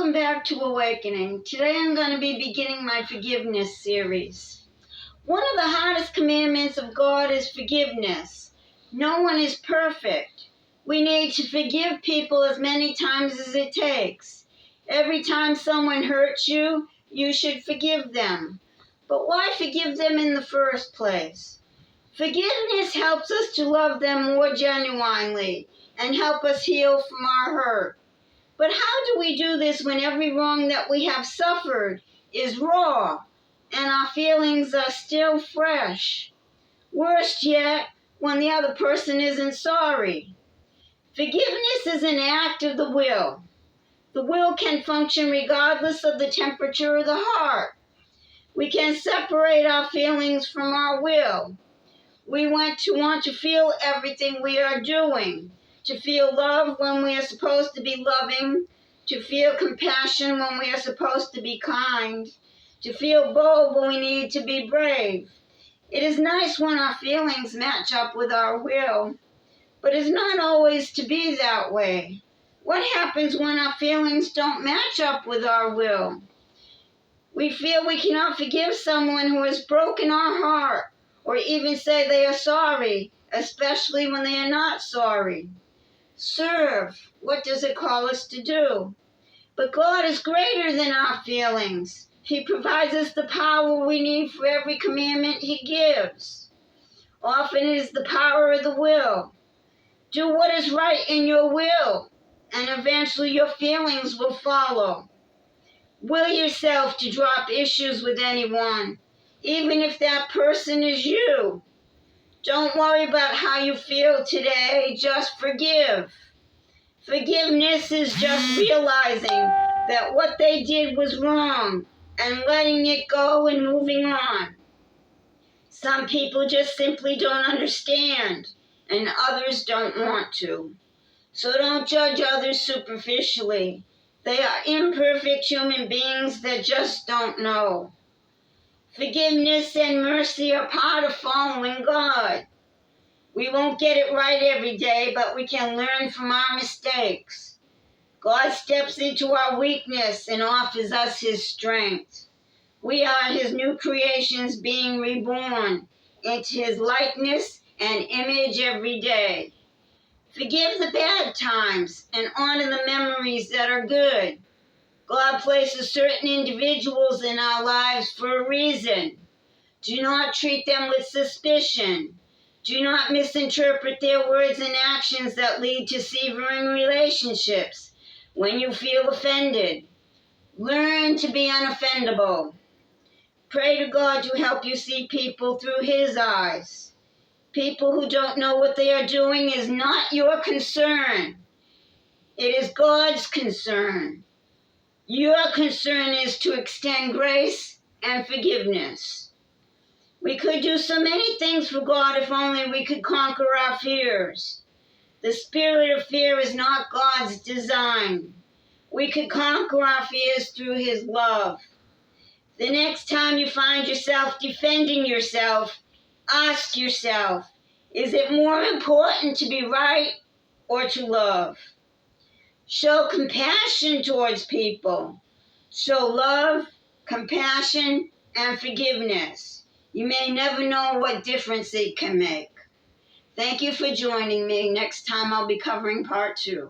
Welcome back to Awakening. Today I'm going to be beginning my forgiveness series. One of the hardest commandments of God is forgiveness. No one is perfect. We need to forgive people as many times as it takes. Every time someone hurts you, you should forgive them. But why forgive them in the first place? Forgiveness helps us to love them more genuinely and help us heal from our hurt. But how do we do this when every wrong that we have suffered is raw and our feelings are still fresh? Worse yet, when the other person isn't sorry. Forgiveness is an act of the will. The will can function regardless of the temperature of the heart. We can separate our feelings from our will. We want to feel everything we are doing. To feel love when we are supposed to be loving, to feel compassion when we are supposed to be kind, to feel bold when we need to be brave. It is nice when our feelings match up with our will, but it's not always to be that way. What happens when our feelings don't match up with our will? We feel we cannot forgive someone who has broken our heart, or even say they are sorry, especially when they are not sorry. Serve. What does it call us to do? But God is greater than our feelings. He provides us the power we need for every commandment He gives. Often it is the power of the will. Do what is right in your will, and eventually your feelings will follow. Will yourself to drop issues with anyone, even if that person is you. Don't worry about how you feel today, just forgive. Forgiveness is just realizing that what they did was wrong and letting it go and moving on. Some people just simply don't understand, and others don't want to. So don't judge others superficially. They are imperfect human beings that just don't know. Forgiveness and mercy are part of following God. We won't get it right every day, but we can learn from our mistakes. God steps into our weakness and offers us His strength. We are His new creations being reborn into His likeness and image every day. Forgive the bad times and honor the memories that are good. God places certain individuals in our lives for a reason. Do not treat them with suspicion. Do not misinterpret their words and actions that lead to severing relationships when you feel offended. Learn to be unoffendable. Pray to God to help you see people through His eyes. People who don't know what they are doing is not your concern. It is God's concern. Your concern is to extend grace and forgiveness. We could do so many things for God if only we could conquer our fears. The spirit of fear is not God's design. We could conquer our fears through His love. The next time you find yourself defending yourself, ask yourself, is it more important to be right or to love? Show compassion towards people. Show love, compassion, and forgiveness. You may never know what difference it can make. Thank you for joining me. Next time I'll be covering part 2.